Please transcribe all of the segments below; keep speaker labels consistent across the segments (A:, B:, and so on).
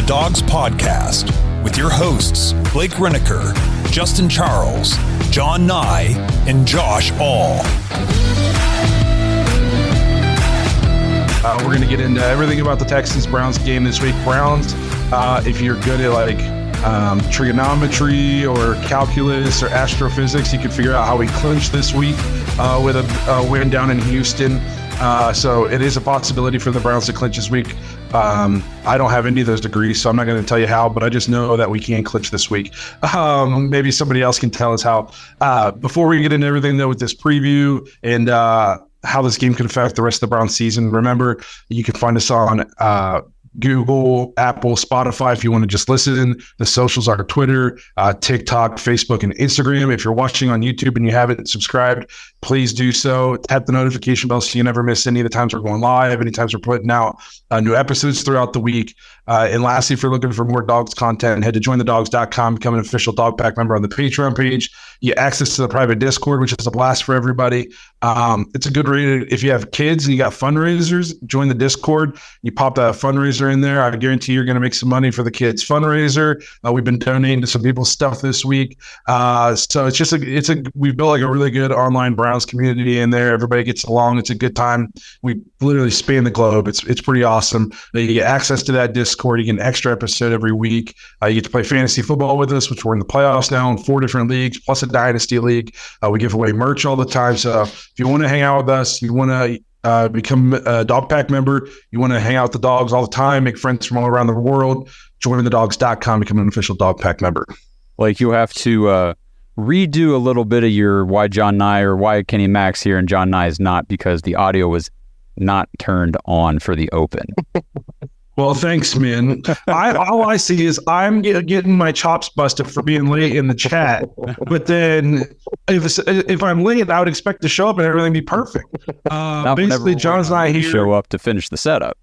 A: Dogs Podcast with your hosts, Blake Reneker, Justin Charles, John Nye, and Josh All.
B: We're going to get into everything about the Texans-Browns game this week. Browns, if you're good at trigonometry or calculus or astrophysics, you can figure out how we clinch this week with a win down in Houston. So it is a possibility for the Browns to clinch this week. I don't have any of those degrees, so I'm not going to tell you how, but I just know that we can clinch this week. Maybe somebody else can tell us how. Before we get into everything, though, with this preview and how this game can affect the rest of the Browns season, remember, you can find us on Google, Apple, Spotify if you want to just listen. The socials are Twitter, TikTok, Facebook, and Instagram. If you're watching on YouTube and you haven't subscribed, please do so. Tap the notification bell so you never miss any of the times we're going live, any times we're putting out new episodes throughout the week. And lastly, if you're looking for more dogs content, head to jointhedogs.com, become an official Dog Pack member on the Patreon page. You get access to the private Discord, which is a blast for everybody. It's a good read. If you have kids and you got fundraisers, join the Discord. You pop that fundraiser in there. I guarantee you're going to make some money for the kids' fundraiser. We've been donating to some people's stuff this week. So it's just we've built like a really good online Browns community in there. Everybody gets along. It's a good time. We literally span the globe. It's pretty awesome. You get access to that Discord. You get an extra episode every week. You get to play fantasy football with us, which we're in the playoffs now in 4 different leagues, plus a dynasty league. We give away merch all the time. So if you want to hang out with us, you want to become a Dog Pack member, you want to hang out with the dogs all the time, make friends from all around the world, jointhedogs.com, become an official Dog Pack member.
C: Like you have to redo a little bit of your why John Nye or why Kenny Max here and John Nye is not, because the audio was not turned on for the open.
B: Well, thanks, man. All I see is I'm getting my chops busted for being late in the chat. But then if I'm late, I would expect to show up and everything be perfect. Basically, John's not here.
C: Show up to finish the setup.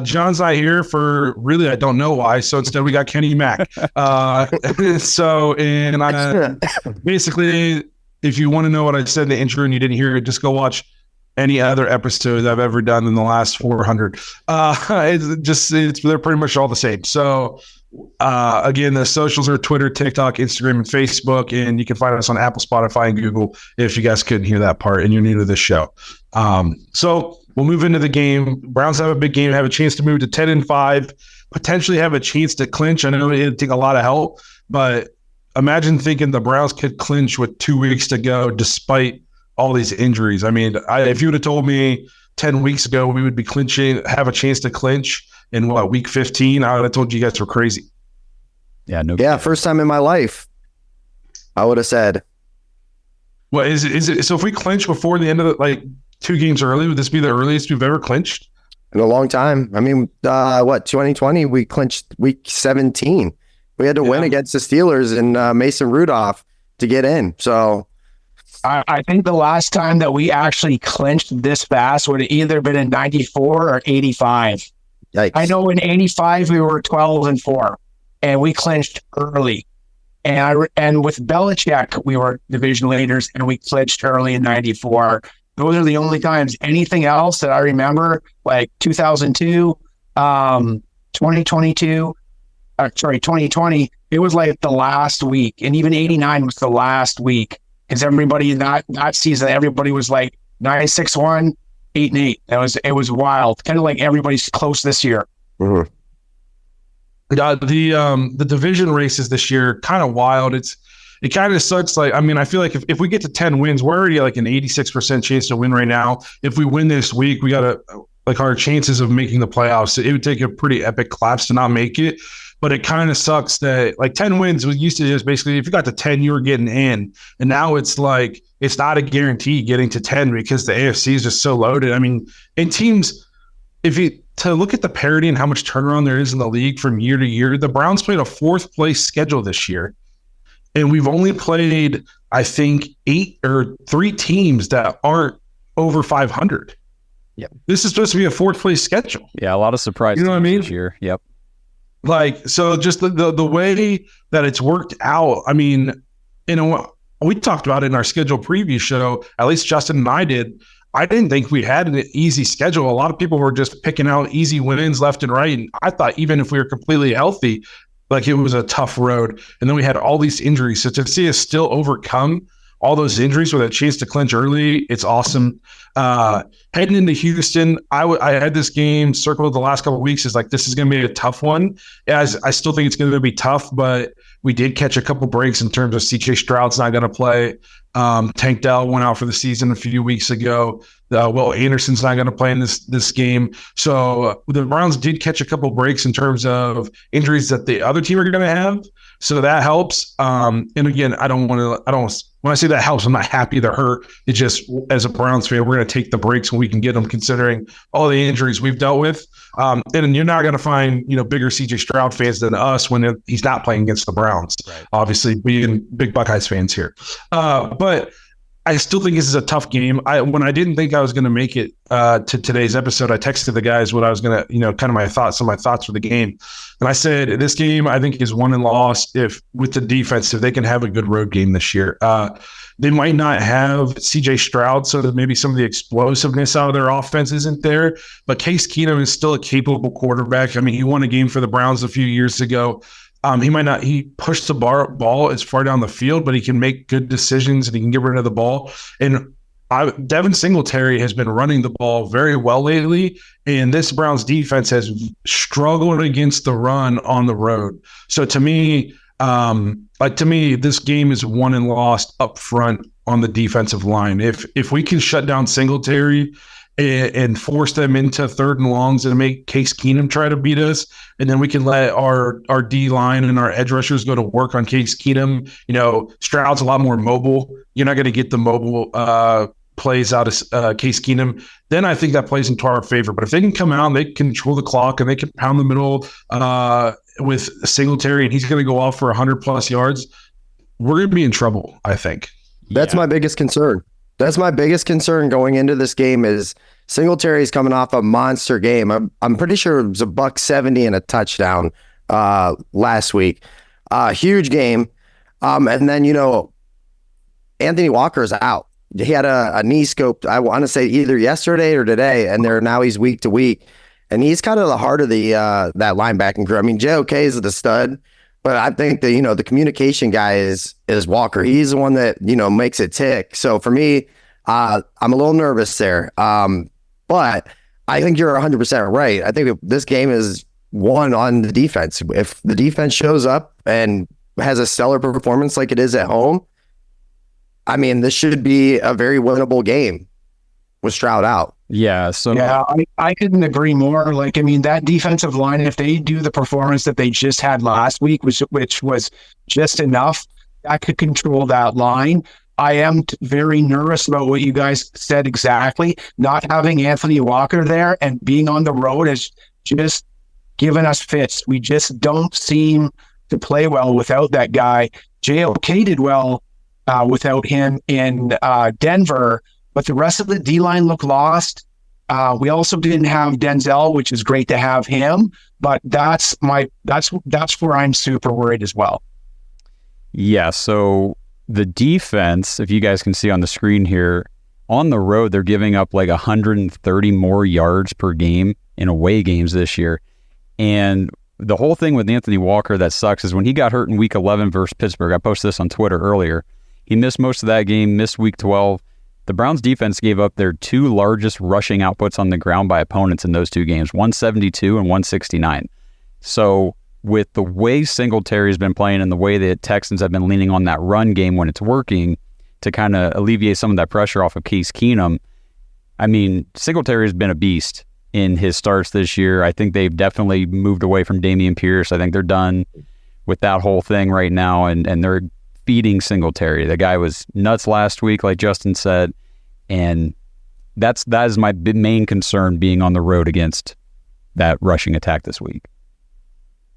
B: John's not here for really, I don't know why. So instead we got Kenny Mack. Basically, if you want to know what I said in the intro and you didn't hear it, just go watch any other episodes I've ever done in the last 400. They're pretty much all the same. So again, the socials are Twitter, TikTok, Instagram, and Facebook, and you can find us on Apple, Spotify, and Google if you guys couldn't hear that part and you're new to this show. So we'll move into the game. Browns have a big game, have a chance to move to 10-5, potentially have a chance to clinch. I know it'd take a lot of help, but imagine thinking the Browns could clinch with 2 weeks to go despite all these injuries. I mean, if you would have told me 10 weeks ago we would be have a chance to clinch in week 15, I would have told you guys were crazy.
D: Yeah, first time in my life, I would have said.
B: Well, is it so if we clinch before the end of 2 games early, would this be the earliest we've ever clinched?
D: In a long time. I mean, 2020, we clinched week 17. We had to win against the Steelers and Mason Rudolph to get in. So
E: I think the last time that we actually clinched this fast would have either been in 94 or 85.
D: Yikes.
E: I know in 85 we were 12-4 and we clinched early. And with Belichick, we were division leaders and we clinched early in 94. Those are the only times. Anything else that I remember, like 2002, 2022, 2020, it was like the last week. And even 89 was the last week. Because everybody in that season, everybody was like 9-6-1, 8-8. It was wild. Kind of like everybody's close this year.
D: Mm-hmm.
B: The division races this year kind of wild. It kind of sucks. I feel like if we get to 10 wins, we're already like an 86% chance to win right now. If we win this week, we got our chances of making the playoffs. It would take a pretty epic collapse to not make it. But it kind of sucks that 10 wins was used to just basically if you got to 10, you were getting in. And now it's it's not a guarantee getting to 10 because the AFC is just so loaded. I mean, in teams, to look at the parity and how much turnaround there is in the league from year to year, the Browns played a 4th place schedule this year. And we've only played, I think, 3 teams that aren't over 500.
C: Yep.
B: This is supposed to be a 4th place schedule.
C: Yeah, a lot of surprises.
B: You know what I mean?
C: This year. Yep.
B: So just the way that it's worked out, I mean, we talked about it in our schedule preview show, at least Justin and I did. I didn't think we had an easy schedule. A lot of people were just picking out easy wins left and right. And I thought even if we were completely healthy, like it was a tough road. And then we had all these injuries. So to see us still overcome all those injuries with a chance to clinch early, it's awesome. Heading into Houston, I had this game circled the last couple of weeks as like, this is going to be a tough one. As I still think it's going to be tough, but we did catch a couple breaks in terms of CJ Stroud's not going to play. Tank Dell went out for the season a few weeks ago. Will Anderson's not going to play in this game. So the Browns did catch a couple breaks in terms of injuries that the other team are going to have. So that helps. And again, when I say that helps, I'm not happy they're hurt. It's just, as a Browns fan, we're going to take the breaks when we can get them, considering all the injuries we've dealt with. And you're not going to find, bigger CJ Stroud fans than us when he's not playing against the Browns, right. Obviously being big Buckeyes fans here. But I still think this is a tough game. When I didn't think I was going to make it to today's episode, I texted the guys what I was going to, kind of my thoughts for the game. And I said, this game I think is won and lost with the defense, if they can have a good road game this year. They might not have CJ Stroud, so that maybe some of the explosiveness out of their offense isn't there. But Case Keenum is still a capable quarterback. I mean, he won a game for the Browns a few years ago. He pushed the ball as far down the field, but he can make good decisions and he can get rid of the ball. And Devin Singletary has been running the ball very well lately, and this Browns defense has struggled against the run on the road. So to me, this game is won and lost up front on the defensive line. If we can shut down Singletary and force them into third and longs and make Case Keenum try to beat us, and then we can let our D line and our edge rushers go to work on Case Keenum. Stroud's a lot more mobile. You're not going to get the mobile plays out of Case Keenum. Then I think that plays into our favor. But if they can come out and they can control the clock and they can pound the middle with Singletary and he's going to go off for 100+ yards, we're going to be in trouble, I think.
D: That's my biggest concern. That's my biggest concern going into this game is Singletary's coming off a monster game. I'm pretty sure it was $170 and a touchdown last week. Huge game. And then, Anthony Walker's out. He had a knee scope, I want to say either yesterday or today, and now he's week to week. And he's kind of the heart of the that linebacking crew. I mean, JOK is the stud, but I think that, the communication guy is Walker. He's the one that, makes it tick. So for me, I'm a little nervous there. But I think you're 100% right. I think this game is won on the defense. If the defense shows up and has a stellar performance like it is at home, I mean, this should be a very winnable game with Stroud out.
C: Yeah. So
E: I couldn't agree more. That defensive line, if they do the performance that they just had last week, which was just enough, that could control that line. I am very nervous about what you guys said exactly. Not having Anthony Walker there and being on the road has just given us fits. We just don't seem to play well without that guy. JOK did well without him in Denver, but the rest of the D-line looked lost. We also didn't have Denzel, which is great to have him, but that's where I'm super worried as well.
C: Yeah, so the defense, if you guys can see on the screen here, on the road, they're giving up like 130 more yards per game in away games this year. And the whole thing with Anthony Walker that sucks is when he got hurt in week 11 versus Pittsburgh, I posted this on Twitter earlier, he missed most of that game, missed week 12. The Browns defense gave up their two largest rushing outputs on the ground by opponents in those two games, 172 and 169. So with the way Singletary's been playing and the way the Texans have been leaning on that run game when it's working to kind of alleviate some of that pressure off of Case Keenum, I mean, Singletary's been a beast in his starts this year. I think they've definitely moved away from Dameon Pierce. I think they're done with that whole thing right now, and they're feeding Singletary. The guy was nuts last week, like Justin said, and that is my main concern being on the road against that rushing attack this week.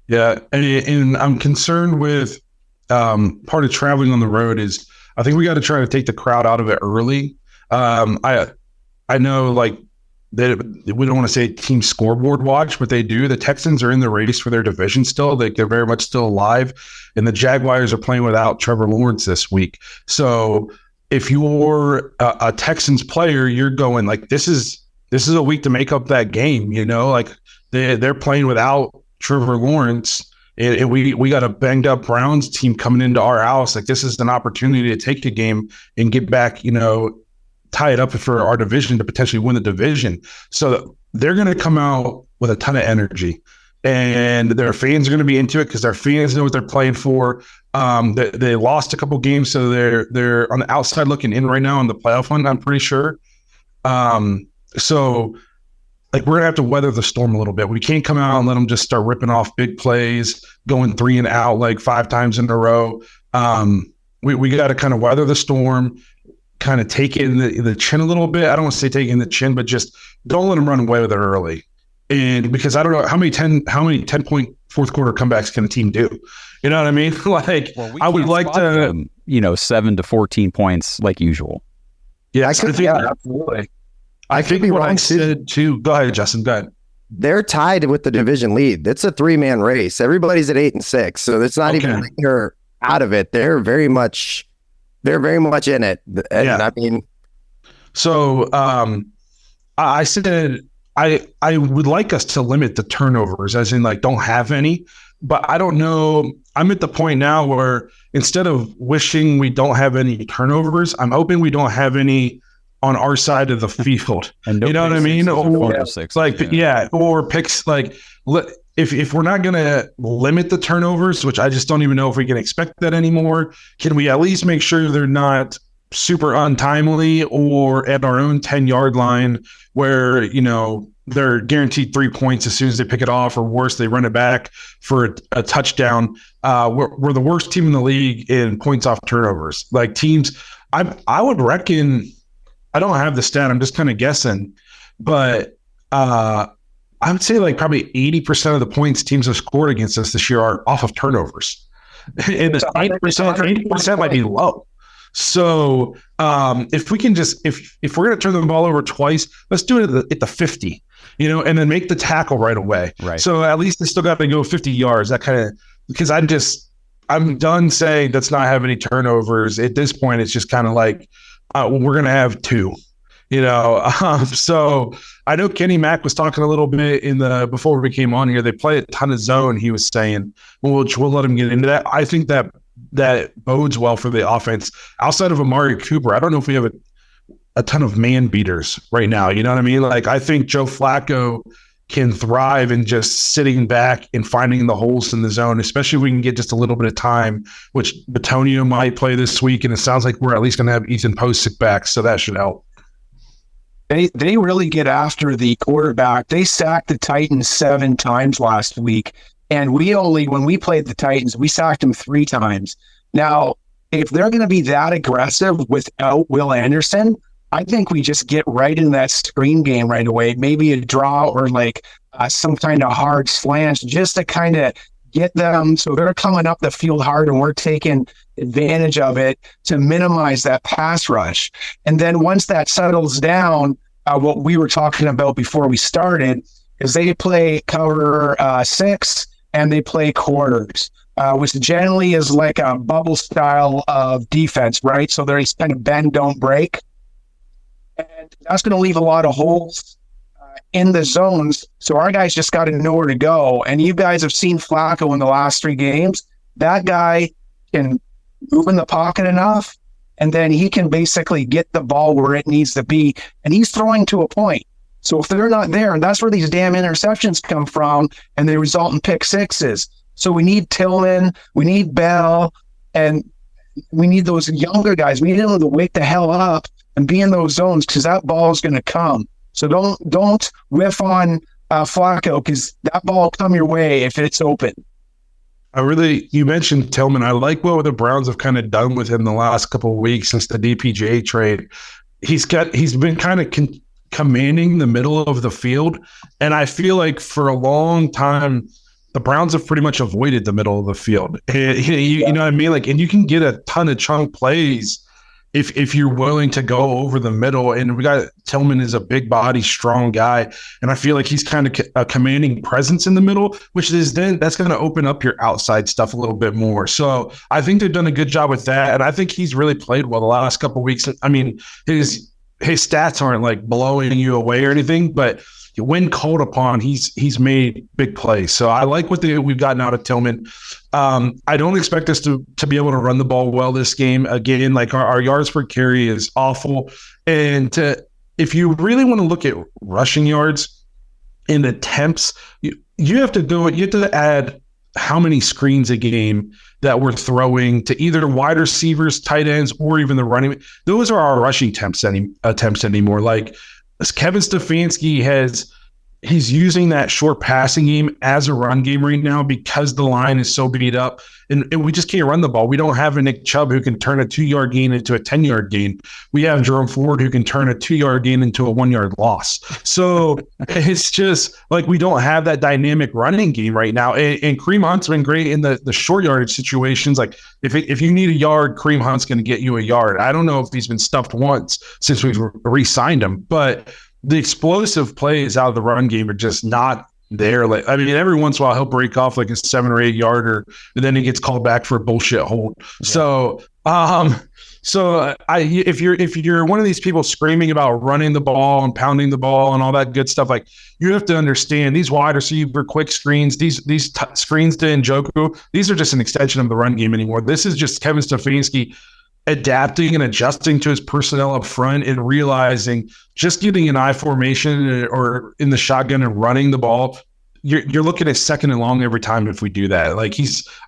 B: Yeah, and I'm concerned with part of traveling on the road is I think we got to try to take the crowd out of it early. I know like we don't want to say team scoreboard watch, but they do. The Texans are in the race for their division still. They're very much still alive, and the Jaguars are playing without Trevor Lawrence this week. So if you're a Texans player, you're going like, this is a week to make up that game. Like they're playing without Trevor Lawrence. And we got a banged up Browns team coming into our house. Like, this is an opportunity to take a game and get back, tie it up for our division to potentially win the division. So they're going to come out with a ton of energy, and their fans are going to be into it because their fans know what they're playing for. They lost a couple games, so they're on the outside looking in right now in the playoff hunt, I'm pretty sure. So like, we're gonna have to weather the storm a little bit. We can't come out and let them just start ripping off big plays, going 3 and out like 5 times in a row. We got to kind of weather the storm, kind of take it in the chin a little bit. I don't want to say take it in the chin, but just don't let them run away with it early. And because I don't know how many 10-point fourth quarter comebacks can a team do. You know what I mean? Like, I would like to,
C: 7 to 14 points like usual.
B: Yeah,
E: absolutely.
B: I think what I said too. Go ahead, Justin. Go ahead.
D: They're tied with the division lead. It's a 3-man race. Everybody's at 8-6, so it's not even like they're out of it. They're very much in it. And
B: yeah.
D: I mean,
B: so I said I would like us to limit the turnovers, as in like don't have any. But I don't know. I'm at the point now where instead of wishing we don't have any turnovers, I'm hoping we don't have any on our side of the field. And you know what I mean? Or picks. Like, if we're not going to limit the turnovers, which I just don't even know if we can expect that anymore, can we at least make sure they're not super untimely or at our own 10-yard line where, they're guaranteed 3 points as soon as they pick it off, or worse, they run it back for a touchdown. We're the worst team in the league in points off turnovers. Like, teams, I would reckon, I don't have the stat, I'm just kind of guessing, but I would say like probably 80% of the points teams have scored against us this year are off of turnovers. And the 80% might be low. So if we can just, if we're going to turn the ball over twice, let's do it at the 50, and then make the tackle right away.
C: Right.
B: So at least they still got to go 50 yards. That kind of, because I'm done saying let's not have any turnovers. At this point, it's just kind of like, we're going to have 2, so I know Kenny Mack was talking a little bit before we came on here. They play a ton of zone, he was saying, which we'll let him get into that. I think that bodes well for the offense. Outside of Amari Cooper, I don't know if we have a ton of man beaters right now. You know what I mean? Like, I think Joe Flacco can thrive in just sitting back and finding the holes in the zone, especially if we can get just a little bit of time, which Batonio might play this week. And it sounds like we're at least going to have Ethan Posick back. So that should help.
E: They really get after the quarterback. They sacked the Titans 7 times last week. And when we played the Titans, we sacked them 3 times. Now, if they're going to be that aggressive without Will Anderson, I think we just get right in that screen game right away. Maybe a draw or like some kind of hard slant just to kind of get them. So they're coming up the field hard and we're taking advantage of it to minimize that pass rush. And then once that settles down, what we were talking about before we started is they play cover 6 and they play quarters, which generally is like a bubble style of defense, right? So they're kind of bend, don't break. And that's going to leave a lot of holes in the zones. So our guys just got to know where to go. And you guys have seen Flacco in the last 3 games. That guy can move in the pocket enough, and then he can basically get the ball where it needs to be. And he's throwing to a point. So if they're not there, and that's where these damn interceptions come from, and they result in pick 6s. So we need Tillman, we need Bell, and we need those younger guys. We need them to wake the hell up and be in those zones, because that ball is going to come. So don't whiff on Flacco, because that ball will come your way if it's open.
B: You mentioned Tillman. I like what the Browns have kind of done with him the last couple of weeks since the DPJ trade. He's been kind of commanding the middle of the field, and I feel like for a long time the Browns have pretty much avoided the middle of the field. You know what I mean? Like, and you can get a ton of chunk plays if you're willing to go over the middle. And we got Tillman is a big body, strong guy, and I feel like he's kind of a commanding presence in the middle, which is then that's going to open up your outside stuff a little bit more. So I think they've done a good job with that, and I think he's really played well the last couple of weeks. I mean, his stats aren't like blowing you away or anything, but when called upon, he's made big plays. So I like what we've gotten out of Tillman. I don't expect us to be able to run the ball well this game. Again, like our yards per carry is awful. And if you really want to look at rushing yards and attempts, you have to do it. You have to add how many screens a game that we're throwing to either wide receivers, tight ends, or even the running. Those are our rushing attempts anymore. Like Kevin Stefanski he's using that short passing game as a run game right now because the line is so beat up and we just can't run the ball. We don't have a Nick Chubb who can turn a 2-yard gain into a 10-yard gain. We have Jerome Ford who can turn a 2-yard gain into a 1-yard loss. So it's just like we don't have that dynamic running game right now. And Kareem Hunt's been great in the short yardage situations. Like if you need a yard, Kareem Hunt's going to get you a yard. I don't know if he's been stuffed once since we've re-signed him, but the explosive plays out of the run game are just not there. Like, I mean, every once in a while he'll break off like a 7 or 8 yarder, and then he gets called back for a bullshit hold. Yeah. So, if you're one of these people screaming about running the ball and pounding the ball and all that good stuff, like you have to understand these wide receiver quick screens, these screens to Njoku, these are just an extension of the run game anymore. This is just Kevin Stefanski adapting and adjusting to his personnel up front and realizing just getting an I formation or in the shotgun and running the ball, you're looking at second and long every time if we do that. Like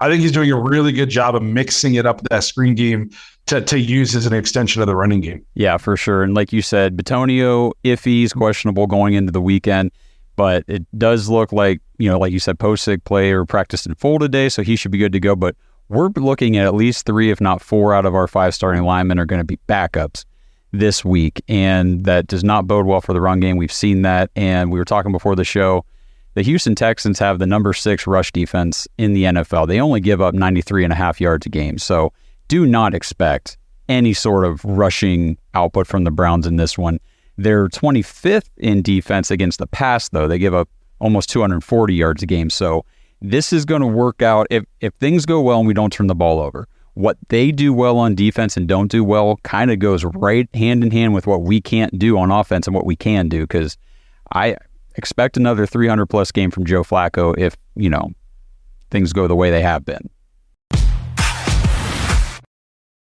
B: I think he's doing a really good job of mixing it up, that screen game to use as an extension of the running game.
C: Yeah, for sure. And like you said, Bitonio, iffy, is questionable going into the weekend, but it does look like, like you said, Posick play or practiced in full today, so he should be good to go. But we're looking at least 3, if not 4 out of our 5 starting linemen are going to be backups this week, and that does not bode well for the run game. We've seen that, and we were talking before the show, the Houston Texans have the number 6 rush defense in the NFL. They only give up 93.5 yards a game, so do not expect any sort of rushing output from the Browns in this one. They're 25th in defense against the pass, though. They give up almost 240 yards a game, so this is going to work out if things go well and we don't turn the ball over. What they do well on defense and don't do well kind of goes right hand in hand with what we can't do on offense and what we can do, because I expect another 300-plus game from Joe Flacco if, things go the way they have been.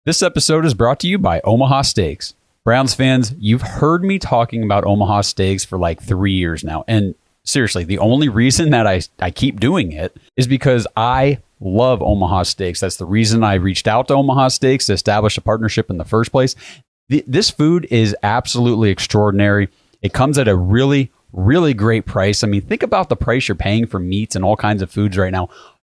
C: This episode is brought to you by Omaha Steaks. Browns fans, you've heard me talking about Omaha Steaks for like 3 years now, and seriously, the only reason that I keep doing it is because I love Omaha Steaks. That's the reason I reached out to Omaha Steaks to establish a partnership in the first place. This food is absolutely extraordinary. It comes at a really, really great price. I mean, think about the price you're paying for meats and all kinds of foods right now.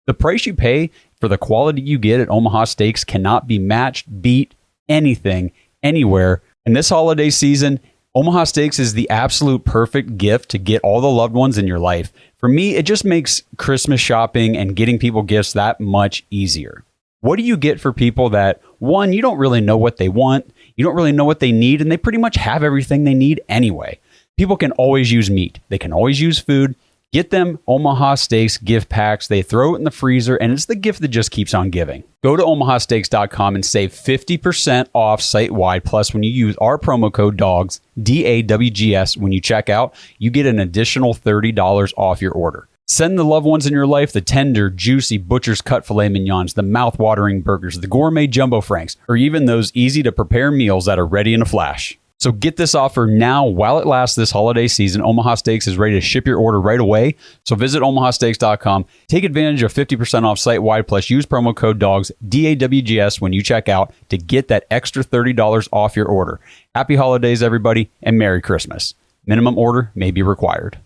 C: The price you pay for the quality you get at Omaha Steaks cannot be matched, beat, anything, anywhere. And this holiday season, Omaha Steaks is the absolute perfect gift to get all the loved ones in your life. For me, it just makes Christmas shopping and getting people gifts that much easier. What do you get for people that, one, you don't really know what they want, you don't really know what they need, and they pretty much have everything they need anyway? People can always use meat. They can always use food. Get them Omaha Steaks gift packs. They throw it in the freezer, and it's the gift that just keeps on giving. Go to omahasteaks.com and save 50% off site-wide. Plus, when you use our promo code DAWGS, DAWGS, when you check out, you get an additional $30 off your order. Send the loved ones in your life the tender, juicy butcher's cut filet mignons, the mouth-watering burgers, the gourmet jumbo franks, or even those easy-to-prepare meals that are ready in a flash. So get this offer now while it lasts this holiday season. Omaha Steaks is ready to ship your order right away. So visit omahasteaks.com. Take advantage of 50% off site-wide, plus use promo code DAWGS, DAWGS, when you check out to get that extra $30 off your order. Happy holidays, everybody, and Merry Christmas. Minimum order may be required.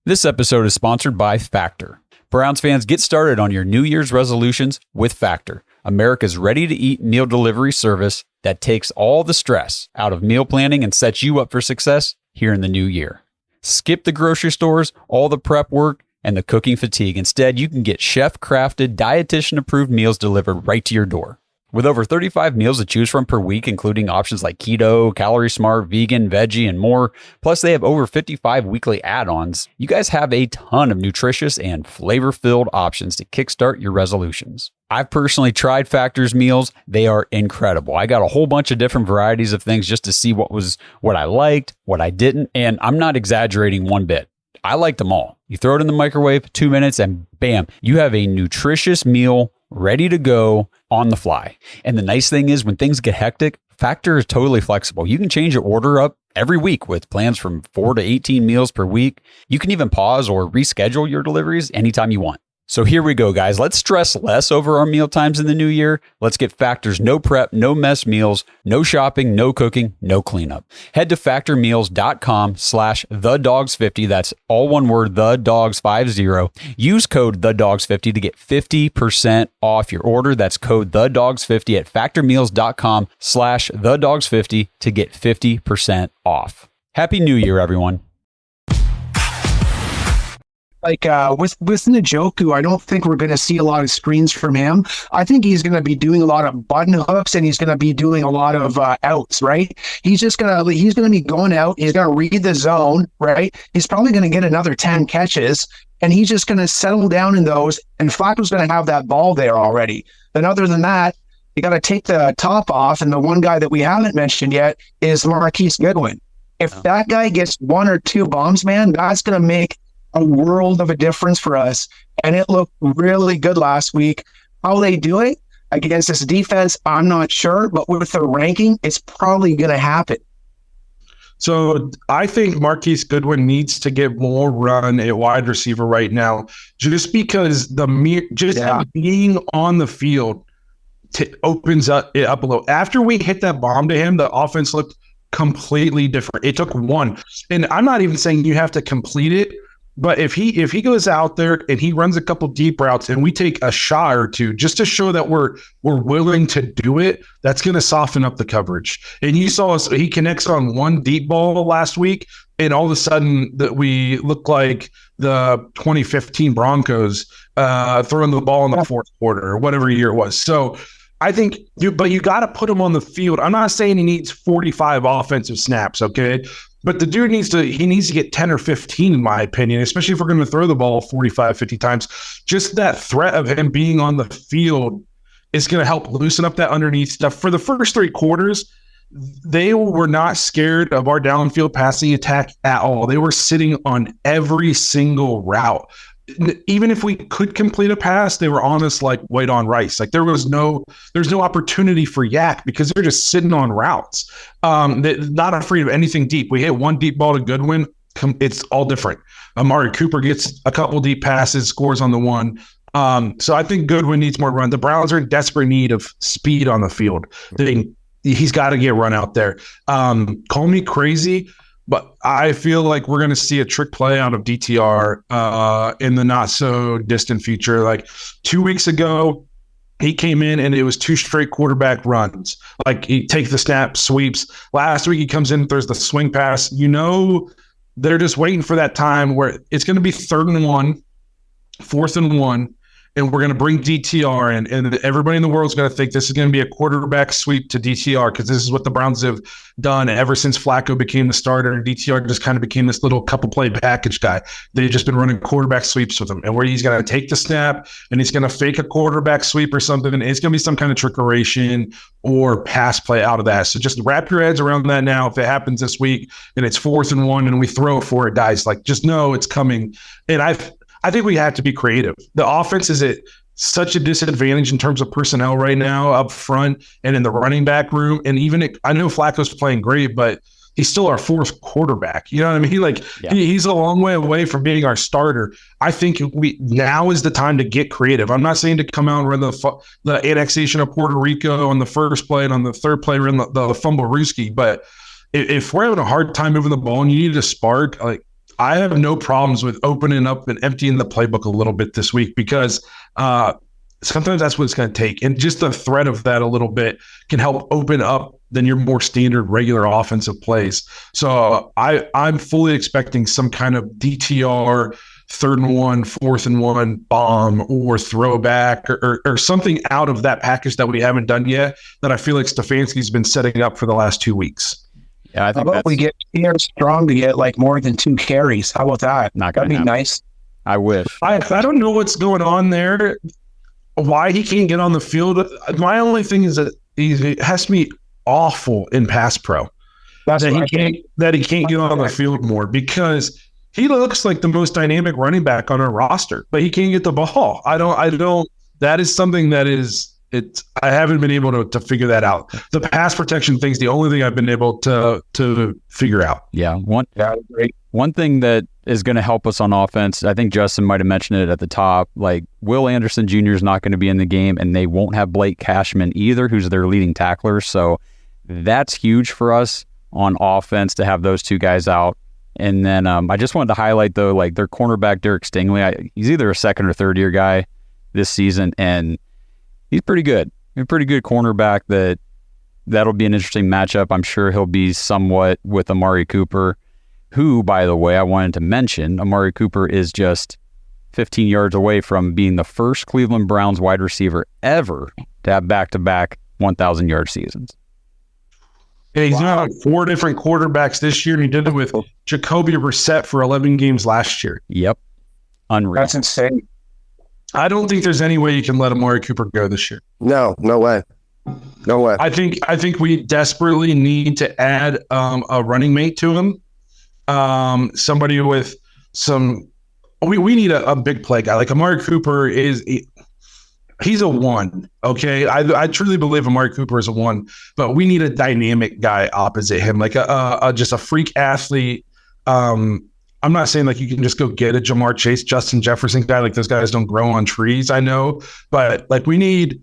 C: This episode is sponsored by Factor. Browns fans, get started on your New Year's resolutions with Factor, America's ready-to-eat meal delivery service that takes all the stress out of meal planning and sets you up for success here in the new year. Skip the grocery stores, all the prep work, and the cooking fatigue. Instead, you can get chef-crafted, dietitian-approved meals delivered right to your door. With over 35 meals to choose from per week, including options like keto, calorie smart, vegan, veggie, and more, plus they have over 55 weekly add-ons, you guys have a ton of nutritious and flavor-filled options to kickstart your resolutions. I've personally tried Factor's meals. They are incredible. I got a whole bunch of different varieties of things just to see what I liked, what I didn't, and I'm not exaggerating one bit. I liked them all. You throw it in the microwave, 2 minutes, and bam, you have a nutritious meal ready to go on the fly. And the nice thing is when things get hectic, Factor is totally flexible. You can change your order up every week with plans from 4 to 18 meals per week. You can even pause or reschedule your deliveries anytime you want. So here we go, guys. Let's stress less over our meal times in the new year. Let's get Factor's no prep, no mess meals, no shopping, no cooking, no cleanup. Head to factormeals.com/thedogs50. That's all one word, thedogs50. Use code thedogs50 to get 50% off your order. That's code thedogs50 at factormeals.com/thedogs50 to get 50% off. Happy New Year, everyone.
E: Like with Njoku, I don't think we're going to see a lot of screens from him. I think he's going to be doing a lot of button hooks and he's going to be doing a lot of outs, right? He's going to be going out. He's going to read the zone, right? He's probably going to get another 10 catches and he's just going to settle down in those. And Flacco's going to have that ball there already. And other than that, you got to take the top off. And the one guy that we haven't mentioned yet is Marquise Goodwin. If that guy gets 1 or 2 bombs, man, that's going to make a world of a difference for us. And it looked really good last week. How they do it against this defense, I'm not sure, but with the ranking, it's probably going to happen.
B: So I think Marquise Goodwin needs to get more run at wide receiver right now, just because being on the field opens it up a little. After we hit that bomb to him, the offense looked completely different. It took one. And I'm not even saying you have to complete it, but if he goes out there and he runs a couple deep routes and we take a shot or two just to show that we're willing to do it, that's going to soften up the coverage. And you saw us, he connects on one deep ball last week, and all of a sudden that we look like the 2015 Broncos throwing the ball in the fourth quarter or whatever year it was. So I think you got to put him on the field. I'm not saying he needs 45 offensive snaps, okay? But the dude needs to get 10 or 15, in my opinion, especially if we're going to throw the ball 45, 50 times. Just that threat of him being on the field is going to help loosen up that underneath stuff. For the first 3 quarters, they were not scared of our downfield passing attack at all. They were sitting on every single route. Even if we could complete a pass, they were on us like white on rice. Like there's no opportunity for yak because they're just sitting on routes. They're not afraid of anything deep. We hit one deep ball to Goodwin. It's all different. Amari Cooper gets a couple deep passes, scores on the one. So I think Goodwin needs more run. The Browns are in desperate need of speed on the field. He's got to get run out there. Call me crazy, but I feel like we're going to see a trick play out of DTR in the not so distant future. Like 2 weeks ago, he came in and it was 2 straight quarterback runs. Like he takes the snap, sweeps. Last week he comes in, there's the swing pass. They're just waiting for that time where it's going to be 3rd and 1, 4th and 1. And we're going to bring DTR in, and everybody in the world is going to think this is going to be a quarterback sweep to DTR because this is what the Browns have done ever since Flacco became the starter, and DTR just kind of became this little couple play package guy. They've just been running quarterback sweeps with him, and where he's going to take the snap and he's going to fake a quarterback sweep or something, and it's going to be some kind of trickeration or pass play out of that. So just wrap your heads around that now. If it happens this week and it's 4th and 1 and we throw for it, guys, like just know it's coming. And I think we have to be creative. The offense is at such a disadvantage in terms of personnel right now up front and in the running back room. And I know Flacco's playing great, but he's still our 4th quarterback. You know what I mean? He's a long way away from being our starter. I think now is the time to get creative. I'm not saying to come out and run the annexation of Puerto Rico on the first play and on the 3rd play run the fumble Ruski. But if we're having a hard time moving the ball and you need a spark, I have no problems with opening up and emptying the playbook a little bit this week because sometimes that's what it's going to take. And just the threat of that a little bit can help open up than your more standard regular offensive plays. So I'm fully expecting some kind of DTR third and 1, fourth and 1 bomb or throwback or something out of that package that we haven't done yet that I feel like Stefanski's been setting up for the last 2 weeks.
C: Yeah, I think
E: How about we get Pierre Strong to get like more than 2 carries? How about that? That'd be nice.
C: I wish.
B: I don't know what's going on there, why he can't get on the field. My only thing is that he has to be awful in pass pro. That he can't get on the field more, because he looks like the most dynamic running back on our roster, but he can't get the ball. I don't. That is something that is. I haven't been able to figure that out. The pass protection thing's the only thing I've been able to figure out.
C: Yeah. One thing that is going to help us on offense, I think Justin might have mentioned it at the top, like Will Anderson Jr. is not going to be in the game, and they won't have Blake Cashman either, who's their leading tackler. So that's huge for us on offense to have those 2 guys out. And then I just wanted to highlight, though, like their cornerback, Derek Stingley. He's either a second or third year guy this season, and he's pretty good. He's a pretty good cornerback. That'll be an interesting matchup. I'm sure he'll be somewhat with Amari Cooper, who, by the way, I wanted to mention, Amari Cooper is just 15 yards away from being the first Cleveland Browns wide receiver ever to have back-to-back 1,000-yard seasons.
B: Yeah, he's got 4 different quarterbacks this year, and he did it with Jacoby Brissett for 11 games last year.
C: Yep. Unreal.
E: That's insane.
B: I don't think there's any way you can let Amari Cooper go this year.
D: No way. No way.
B: I think we desperately need to add a running mate to him. Somebody with some. We need a big play guy. Like Amari Cooper he's a 1. Okay, I truly believe Amari Cooper is a 1, but we need a dynamic guy opposite him, like just a freak athlete. I'm not saying like you can just go get a Jamar Chase, Justin Jefferson guy. Like those guys don't grow on trees, I know, but like we need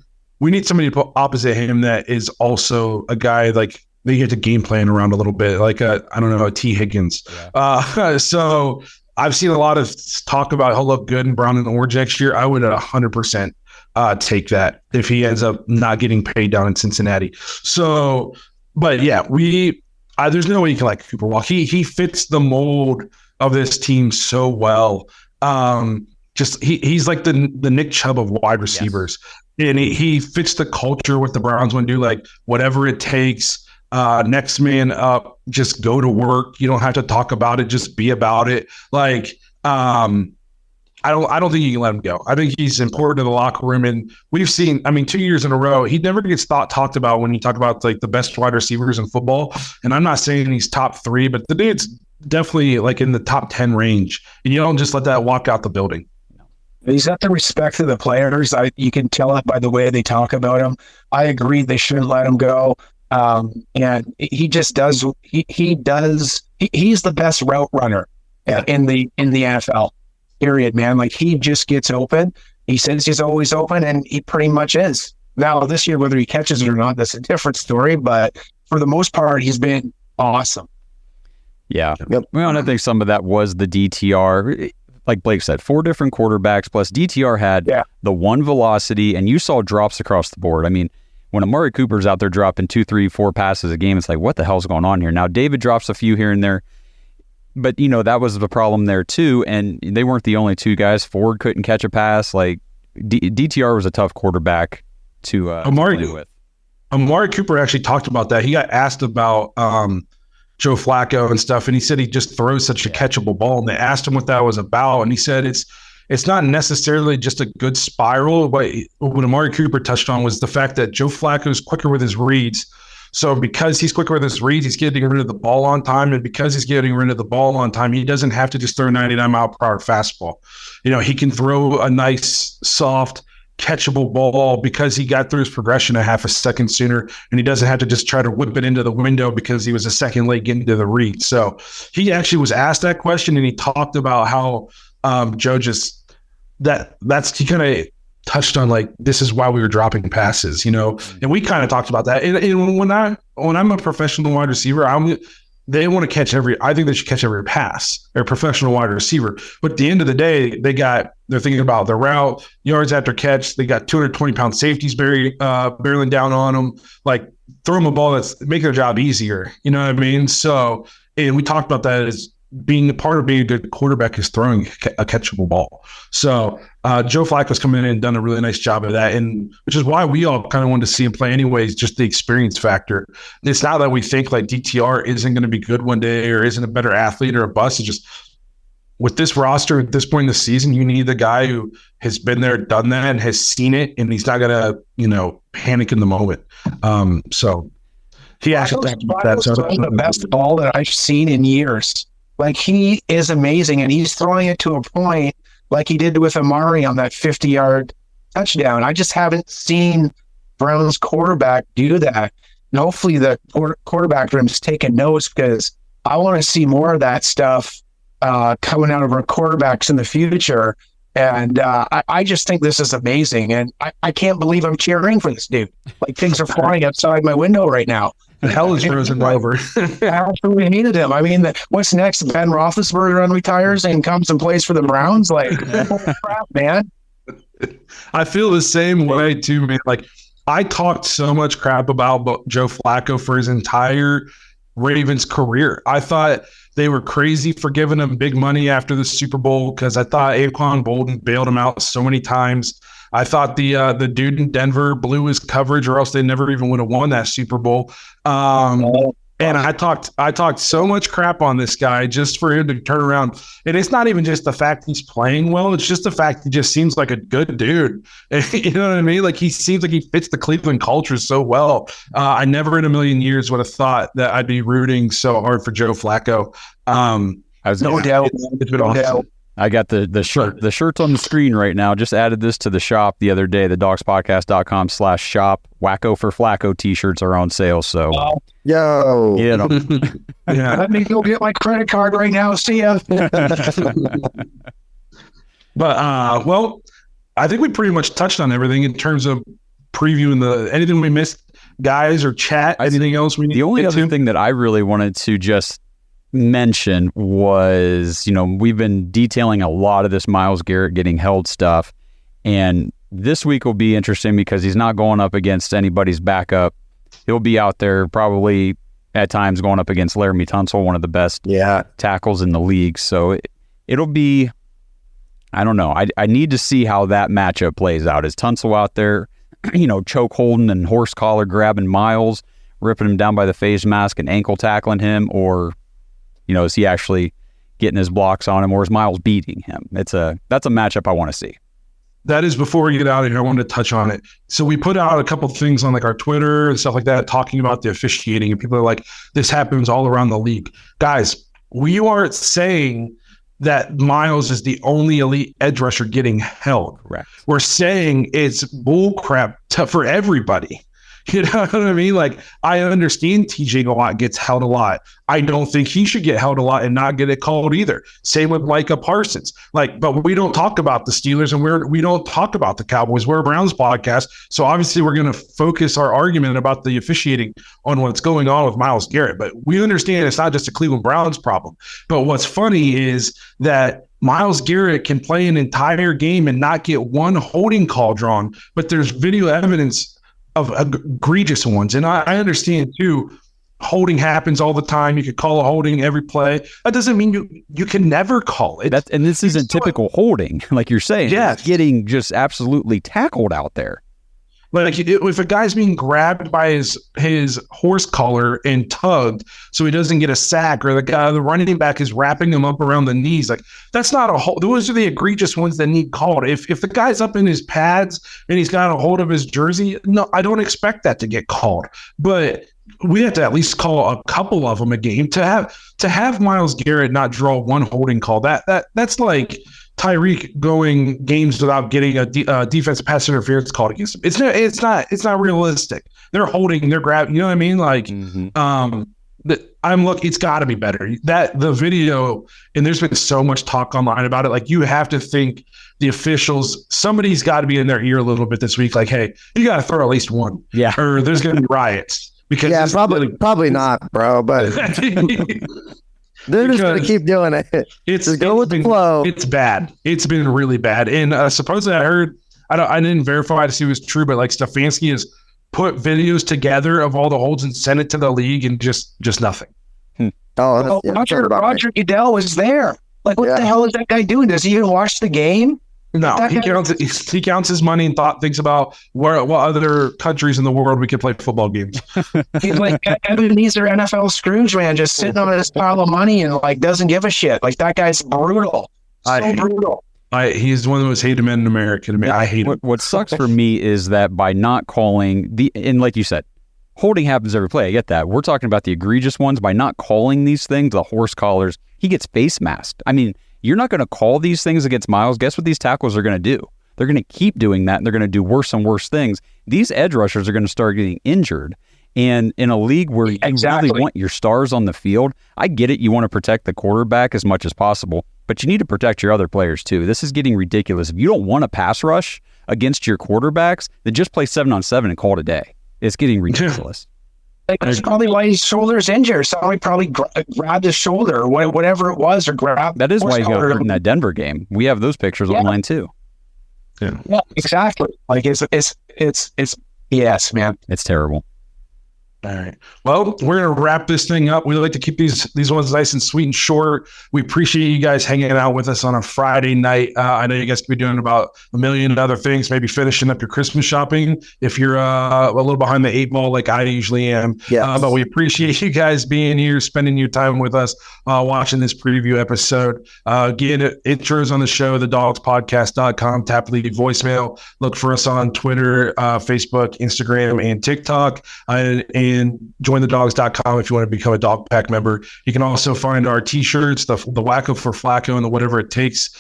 B: somebody to put opposite him that is also a guy like they get to game plan around a little bit, like a T. Higgins. Yeah. So I've seen a lot of talk about he'll look good in brown and orange next year. I would 100% take that if he ends up not getting paid down in Cincinnati. So, but yeah, there's no way you can like Cooper Walk. He fits the mold of this team so well. He's like the Nick Chubb of wide receivers. Yes. And he fits the culture what the Browns want to do, like whatever it takes. Next man up, just go to work. You don't have to talk about it, just be about it. Like, I don't think you can let him go. I think he's important to the locker room, and we've seen. 2 years in a row, he never gets talked about when you talk about like the best wide receivers in football. And I'm not saying he's top 3, but the dude's definitely like in the top 10 range. And you don't just let that walk out the building.
E: He's got the respect of the players. You can tell it by the way they talk about him. I agree they shouldn't let him go. And he just does. He's the best route runner in the NFL. Period, man. Like he just gets open. He says he's always open, and he pretty much is. Now this year, whether he catches it or not, that's a different story. But for the most part, he's been awesome.
C: Yeah. Yep. Well, and I think some of that was the DTR. Like Blake said, 4 different quarterbacks plus DTR had the 1 velocity, and you saw drops across the board. I mean, when Amari Cooper's out there dropping 2, 3, 4 passes a game, it's like, what the hell's going on here? Now, David drops a few here and there, but, that was the problem there too, and they weren't the only 2 guys. Ford couldn't catch a pass. Like, DTR was a tough quarterback to play with.
B: Amari Cooper actually talked about that. He got asked about Joe Flacco and stuff, and he said he just throws such a catchable ball, and they asked him what that was about, and he said it's not necessarily just a good spiral. But what Amari Cooper touched on was the fact that Joe Flacco is quicker with his reads. So because he's quicker with his reads, he's getting rid of the ball on time. And because he's getting rid of the ball on time, he doesn't have to just throw a 99-mile-per-hour fastball. He can throw a nice, soft, catchable ball because he got through his progression a half a second sooner, and he doesn't have to just try to whip it into the window because he was a second late getting to the read. So he actually was asked that question, and he talked about how Joe just he kind of touched on like this is why we were dropping passes, and we kind of talked about that. And when I'm a professional wide receiver, they want to catch I think they should catch every pass. They're a professional wide receiver, but at the end of the day, they're thinking about their route, yards after catch. They got 220-pound safeties barreling down on them. Like throw them a ball that's make their job easier. You know what I mean? So, and we talked about that as being a part of being a good quarterback is throwing a catchable ball. So Joe Flacco's come in and done a really nice job of that, and which is why we all kind of wanted to see him play anyways, just the experience factor. It's not that we think like DTR isn't going to be good one day or isn't a better athlete or a bust. It's just with this roster at this point in the season, you need the guy who has been there, done that, and has seen it, and he's not going to, panic in the moment. So he actually
E: that's the best ball that I've seen in years. Like, he is amazing, and he's throwing it to a point like he did with Amari on that 50-yard touchdown. I just haven't seen Browns quarterback do that. And hopefully the quarterback room is taking notes, because I want to see more of that stuff coming out of our quarterbacks in the future. And I just think this is amazing. And I can't believe I'm cheering for this dude. Like, things are flying outside my window right now.
B: The hell is frozen over.
E: I absolutely hated him. I mean, what's next? Ben Roethlisberger unretires and comes and plays for the Browns? Like, holy crap, man.
B: I feel the same way too, man. Like, I talked so much crap about Joe Flacco for his entire Ravens career. I thought they were crazy for giving him big money after the Super Bowl, because I thought Anquan Bolden bailed him out so many times. I thought the dude in Denver blew his coverage, or else they never even would have won that Super Bowl. And I talked so much crap on this guy just for him to turn around. And it's not even just the fact he's playing well. It's just the fact he just seems like a good dude. You know what I mean? Like, he seems like he fits the Cleveland culture so well. I never in a million years would have thought that I'd be rooting so hard for Joe Flacco.
E: No doubt.
B: It's been awesome.
C: I got the shirt. The shirt's on the screen right now. Just added this to the shop the other day, thedogspodcast.com/shop. Wacko for Flacco t-shirts are on sale. So,
D: yo,
C: yeah,
E: let me go get my credit card right now. See ya.
B: But well, I think we pretty much touched on everything in terms of previewing anything we missed, guys, or chat. Anything else we need?
C: The only other thing that I really wanted to just mention was, we've been detailing a lot of this Myles Garrett getting held stuff, and this week will be interesting because he's not going up against anybody's backup. He'll be out there probably at times going up against Laramie Tunsil, one of the best tackles in the league. So it'll be, I don't know. I need to see how that matchup plays out. Is Tunsil out there, choke holding and horse collar grabbing Myles, ripping him down by the face mask and ankle tackling him, or is he actually getting his blocks on him, or is Myles beating him? That's a matchup I want to see.
B: That is, before we get out of here, I wanted to touch on it. So we put out a couple of things on like our Twitter and stuff like that, talking about the officiating, and people are like, this happens all around the league. Guys, we aren't saying that Myles is the only elite edge rusher getting held.
C: Correct.
B: We're saying it's bullcrap for everybody. You know what I mean? Like, I understand TJ Watt gets held a lot. I don't think he should get held a lot and not get it called either. Same with Micah Parsons. But we don't talk about the Steelers, and we don't talk about the Cowboys. We're a Browns podcast, so obviously we're going to focus our argument about the officiating on what's going on with Myles Garrett. But we understand it's not just a Cleveland Browns problem. But what's funny is that Myles Garrett can play an entire game and not get one holding call drawn, but there's video evidence of egregious ones. And I understand too, holding happens all the time. You could call a holding every play. That doesn't mean you can never call it.
C: And this isn't typical holding, like you're saying.
B: Yeah,
C: he's getting just absolutely tackled out there.
B: Like, if a guy's being grabbed by his horse collar and tugged so he doesn't get a sack, or the running back is wrapping him up around the knees, like, that's not a hold. Those are the egregious ones that need called. If the guy's up in his pads and he's got a hold of his jersey, no, I don't expect that to get called. But we have to at least call a couple of them a game. To have Myles Garrett not draw one holding call, that's like Tyreek going games without getting a defensive pass interference called against him. It's not realistic. They're holding, they're grabbing. You know what I mean? Like, it's got to be better. That the video, and there's been so much talk online about it. Like, you have to think the officials, somebody's got to be in their ear a little bit this week. Like, hey, you got to throw at least one.
C: Yeah,
B: or there's going to be riots. Because
D: probably not, bro. But they're just going to keep doing it. Just go with the flow.
B: It's bad. It's been really bad. And supposedly I heard, I didn't verify to see if it was true, but like Stefanski has put videos together of all the holds and sent it to the league, and just nothing.
D: Oh,
E: Roger Goodell was there. Like, what
D: Yeah.
E: the hell is that guy doing? Does he even watch the game?
B: No,
E: That
B: he
E: guy-
B: counts his money and thinks about what other countries in the world we could play football games.
E: He's like Ebenezer NFL Scrooge, man, just sitting on this pile of money and like doesn't give a shit. Like, that guy's brutal. Brutal.
B: He's one of the most hated men in America to me. I hate him.
C: What sucks for me is that by not calling and like you said, holding happens every play. I get that. We're talking about the egregious ones. By not calling these things, the horse collars, he gets face masked. I mean, you're not going to call these things against Miles. Guess what these tackles are going to do? They're going to keep doing that, and they're going to do worse and worse things. These edge rushers are going to start getting injured. And in a league where you really want your stars on the field, I get it. You want to protect the quarterback as much as possible, but you need to protect your other players too. This is getting ridiculous. If you don't want a pass rush against your quarterbacks, then just play 7-on-7 and call it a day. It's getting ridiculous.
E: Like, that's probably why his shoulder's injured. Somebody probably grabbed his shoulder or whatever it was, or grabbed.
C: That is why he got hurt in that Denver game. We have those pictures online too.
E: Yeah, exactly. Like, it's BS, man.
C: It's terrible.
B: All right. Well, we're going to wrap this thing up. We like to keep these ones nice and sweet and short. We appreciate you guys hanging out with us on a Friday night. I know you guys could be doing about a million other things, maybe finishing up your Christmas shopping if you're a little behind the 8 ball like I usually am.
D: Yes.
B: But we appreciate you guys being here, spending your time with us, watching this preview episode. Again, intros on the show, thedogspodcast.com. Tap leave voicemail. Look for us on Twitter, Facebook, Instagram, and TikTok. And jointhedogs.com if you want to become a dog pack member. You can also find our t-shirts, the Wacko for Flacco and the Whatever It Takes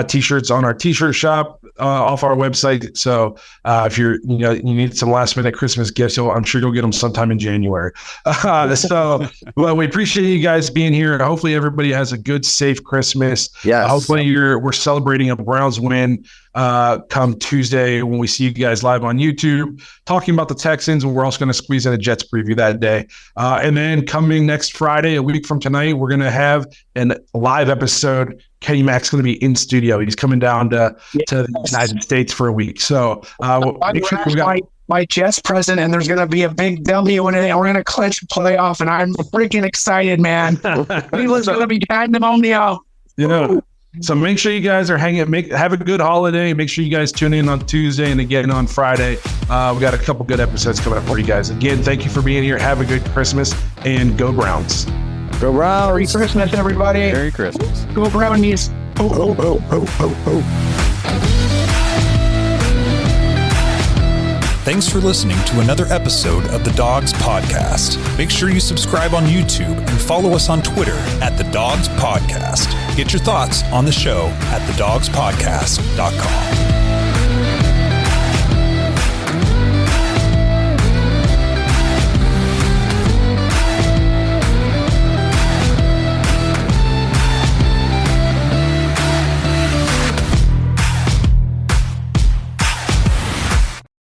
B: t-shirts on our t-shirt shop off our website. So if you need some last minute Christmas gifts, I'm sure you'll get them sometime in January. Well, we appreciate you guys being here. Hopefully everybody has a good, safe Christmas.
D: Yes.
B: Hopefully we're celebrating a Browns win come Tuesday when we see you guys live on YouTube talking about the Texans, and we're also going to squeeze in a Jets preview that day. And then coming next Friday, a week from tonight, we're going to have a live episode. Kenny Mack's going to be in studio. He's coming down to the United States for a week. So make sure we got
E: my Jets present, and there's going to be a big W, and we're going to clinch a playoff, and I'm freaking excited, man. Cleveland's going to be pandemonium.
B: So make sure you guys are have a good holiday. Make sure you guys tune in on Tuesday and again on Friday. We got a couple good episodes coming up for you guys. Again, thank you for being here. Have a good Christmas, and go Browns.
D: Go Browns.
E: Merry Christmas, everybody.
C: Merry Christmas.
E: Go Brownies.
D: Ho, ho, ho, ho, ho, ho.
A: Thanks for listening to another episode of the Dogs Podcast. Make sure you subscribe on YouTube and follow us on Twitter at The Dogs Podcast. Get your thoughts on the show at thedogspodcast.com.